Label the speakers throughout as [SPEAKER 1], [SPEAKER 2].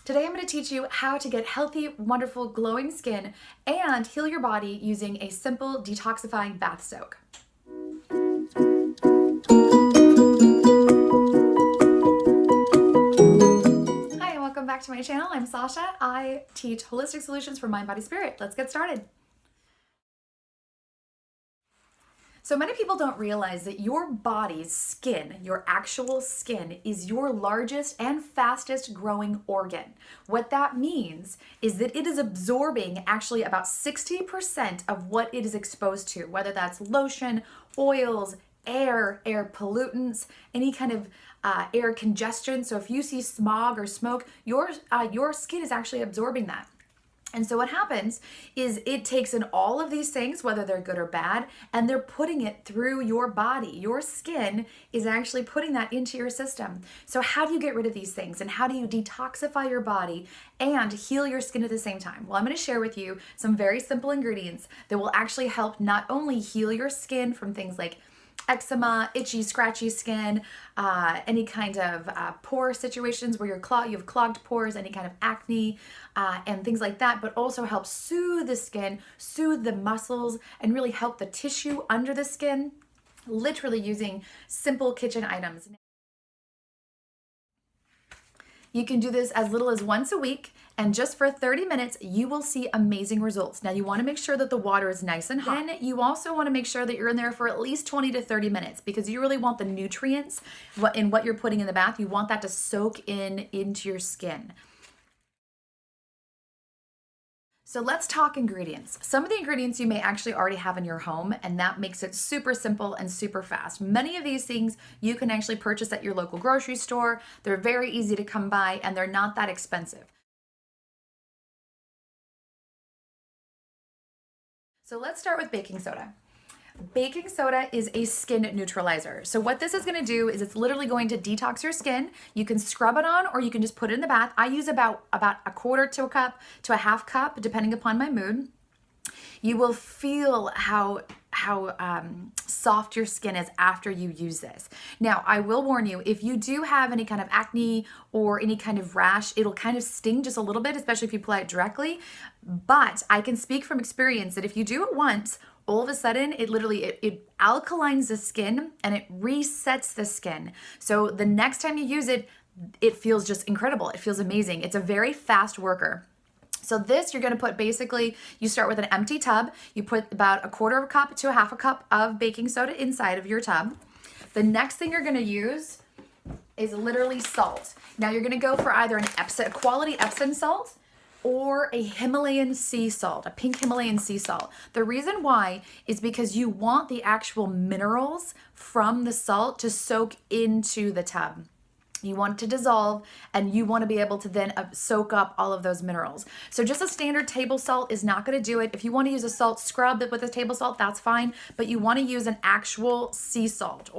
[SPEAKER 1] Today I'm going to teach you how to get healthy, wonderful, glowing skin and heal your body using a simple detoxifying bath soak. Hi and welcome back to my channel. I'm Sasha. I teach holistic solutions for mind, body, spirit. Let's get started. So many people don't realize that your body's skin, your actual skin, is your largest and fastest growing organ. What that means is that it is absorbing actually about 60% of what it is exposed to, whether that's lotion, oils, air pollutants, any kind of air congestion. So if you see smog or smoke, your skin is actually absorbing that. And so what happens is it takes in all of these things, whether they're good or bad, and they're putting it through your body. Your skin is actually putting that into your system. So how do you get rid of these things? And how do you detoxify your body and heal your skin at the same time? Well, I'm going to share with you some very simple ingredients that will actually help not only heal your skin from things like eczema, itchy, scratchy skin, any kind of pore situations where you have clogged pores, any kind of acne, and things like that, but also help soothe the skin, soothe the muscles, and really help the tissue under the skin, literally using simple kitchen items. You can do this as little as once a week, and just for 30 minutes, you will see amazing results. Now, you want to make sure that the water is nice and hot. Then you also want to make sure that you're in there for at least 20 to 30 minutes because you really want the nutrients in what you're putting in the bath. You want that to soak into your skin. So let's talk ingredients. Some of the ingredients you may actually already have in your home, and that makes it super simple and super fast. Many of these things you can actually purchase at your local grocery store. They're very easy to come by and they're not that expensive. So let's start with baking soda. Baking soda is a skin neutralizer. So what this is going to do is it's literally going to detox your skin. You can scrub it on or you can just put it in the bath. I use about a quarter to a cup to a half cup, depending upon my mood. You will feel how soft your skin is after you use this. Now, I will warn you, if you do have any kind of acne or any kind of rash, it'll kind of sting just a little bit, especially if you apply it directly. But I can speak from experience that if you do it once, all of a sudden, it alkalines the skin and it resets the skin. So the next time you use it, it feels just incredible. It feels amazing. It's a very fast worker. So this, you're going to put basically, you start with an empty tub. You put about a quarter of a cup to a half a cup of baking soda inside of your tub. The next thing you're going to use is literally salt. Now you're going to go for either a quality Epsom salt or a Himalayan sea salt, a pink Himalayan sea salt. The reason why is because you want the actual minerals from the salt to soak into the tub. You want it to dissolve and you want to be able to then soak up all of those minerals. So just a standard table salt is not going to do it. If you want to use a salt scrub with a table salt, that's fine, but you want to use an actual sea salt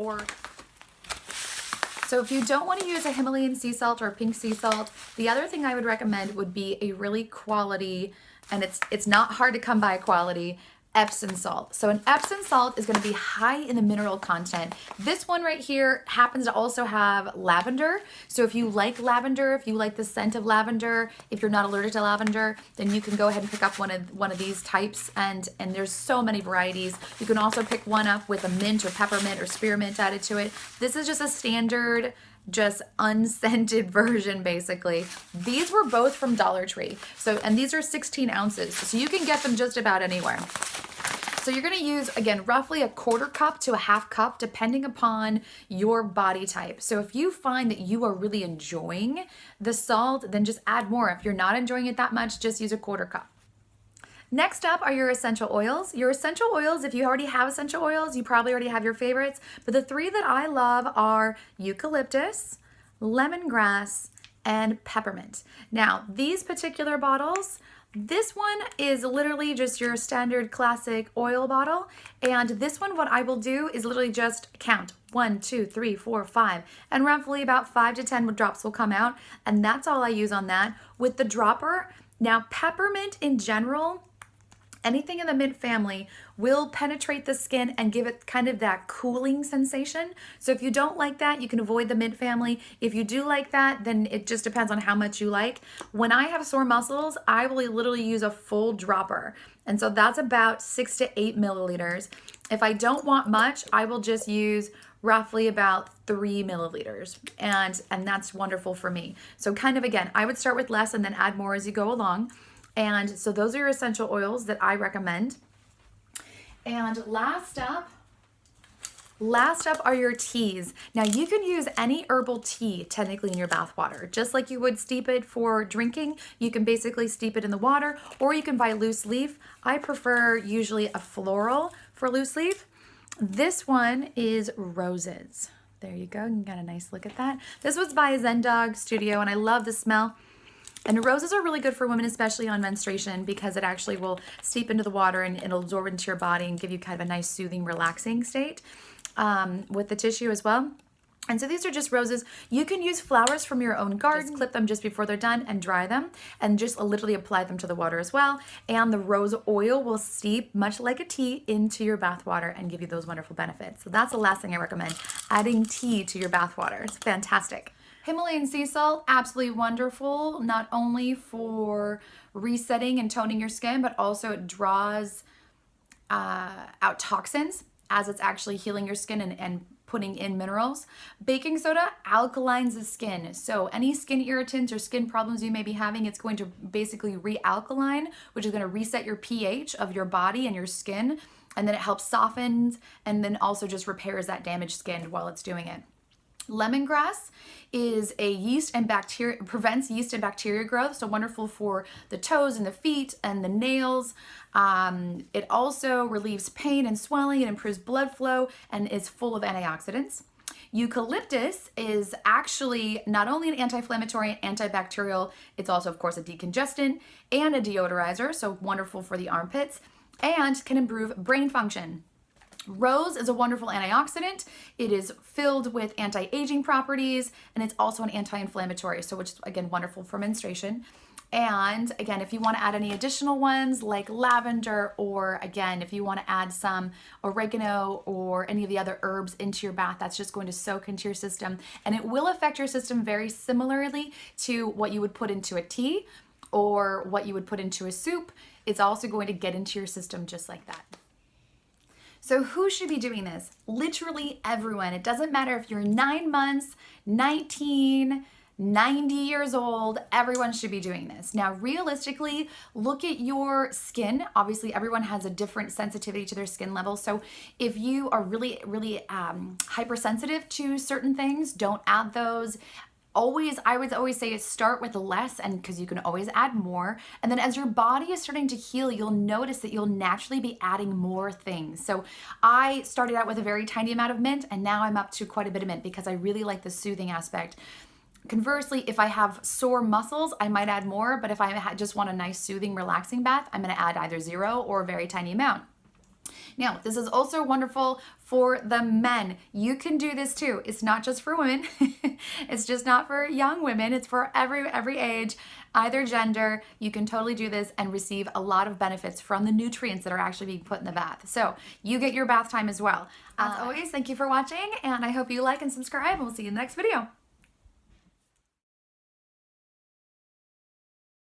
[SPEAKER 1] So if you don't want to use a Himalayan sea salt or a pink sea salt, the other thing I would recommend would be a really quality, and it's not hard to come by quality, Epsom salt. So an Epsom salt is going to be high in the mineral content. This one right here happens to also have lavender. So if you like lavender, if you like the scent of lavender, if you're not allergic to lavender, then you can go ahead and pick up one of these types. And there's so many varieties. You can also pick one up with a mint or peppermint or spearmint added to it. This is just a standard, just unscented version, basically. These were both from Dollar Tree. And these are 16 ounces. So you can get them just about anywhere. So you're going to use, again, roughly a quarter cup to a half cup, depending upon your body type. So if you find that you are really enjoying the salt, then just add more. If you're not enjoying it that much, just use a quarter cup. Next up are your essential oils. Your essential oils, if you already have essential oils, you probably already have your favorites. But the three that I love are eucalyptus, lemongrass, and peppermint. Now, these particular bottles, this one is literally just your standard classic oil bottle. And this one, what I will do is literally just count 1, 2, 3, 4, 5, and roughly about 5 to 10 drops will come out. And that's all I use on that. With the dropper, now peppermint in general, Anything in the mint family will penetrate the skin and give it kind of that cooling sensation. So if you don't like that, you can avoid the mint family. If you do like that, then it just depends on how much you like. When I have sore muscles, I will literally use a full dropper. And so that's about 6 to 8 milliliters. If I don't want much, I will just use roughly about 3 milliliters. And that's wonderful for me. So kind of, again, I would start with less and then add more as you go along. And so those are your essential oils that I recommend. And last up are your teas. Now you can use any herbal tea technically in your bath water. Just like you would steep it for drinking, you can basically steep it in the water, or you can buy loose leaf. I prefer usually a floral for loose leaf. This one is roses. There you go, you got a nice look at that. This was by Zen Dog Studio and I love the smell. And roses are really good for women, especially on menstruation, because it actually will steep into the water and it'll absorb into your body and give you kind of a nice, soothing, relaxing state with the tissue as well. And so these are just roses. You can use flowers from your own garden, just clip them just before they're done and dry them and just literally apply them to the water as well. And the rose oil will steep, much like a tea, into your bath water and give you those wonderful benefits. So that's the last thing I recommend, adding tea to your bath water. It's fantastic. Himalayan sea salt, absolutely wonderful, not only for resetting and toning your skin, but also it draws out toxins as it's actually healing your skin and putting in minerals. Baking soda alkalines the skin. So any skin irritants or skin problems you may be having, it's going to basically re-alkaline, which is going to reset your pH of your body and your skin. And then it helps soften and then also just repairs that damaged skin while it's doing it. Lemongrass is a yeast and bacteria, prevents yeast and bacteria growth, so wonderful for the toes and the feet and the nails. It also relieves pain and swelling, it improves blood flow, and is full of antioxidants. Eucalyptus is actually not only an anti-inflammatory, antibacterial, it's also, of course, a decongestant and a deodorizer, so wonderful for the armpits, and can improve brain function. Rose is a wonderful antioxidant. It is filled with anti-aging properties, and it's also an anti-inflammatory, so which is, again, wonderful for menstruation. And again, if you want to add any additional ones like lavender, or again, if you want to add some oregano or any of the other herbs into your bath, that's just going to soak into your system, and it will affect your system very similarly to what you would put into a tea or what you would put into a soup. It's also going to get into your system just like that. So who should be doing this? Literally everyone. It doesn't matter if you're 9 months, 19, 90 years old, everyone should be doing this. Now, realistically, look at your skin. Obviously, everyone has a different sensitivity to their skin level. So if you are really hypersensitive to certain things, don't add those. I would always say start with less, and because you can always add more. And then as your body is starting to heal, you'll notice that you'll naturally be adding more things. So I started out with a very tiny amount of mint, and now I'm up to quite a bit of mint because I really like the soothing aspect. Conversely, if I have sore muscles, I might add more, but if I just want a nice, soothing, relaxing bath, I'm gonna add either 0 or a very tiny amount. Now, this is also wonderful for the men. You can do this too. It's not just for women. It's just not for young women. It's for every age, either gender. You can totally do this and receive a lot of benefits from the nutrients that are actually being put in the bath. So you get your bath time as well. As always, thank you for watching, and I hope you like and subscribe, and we'll see you in the next video.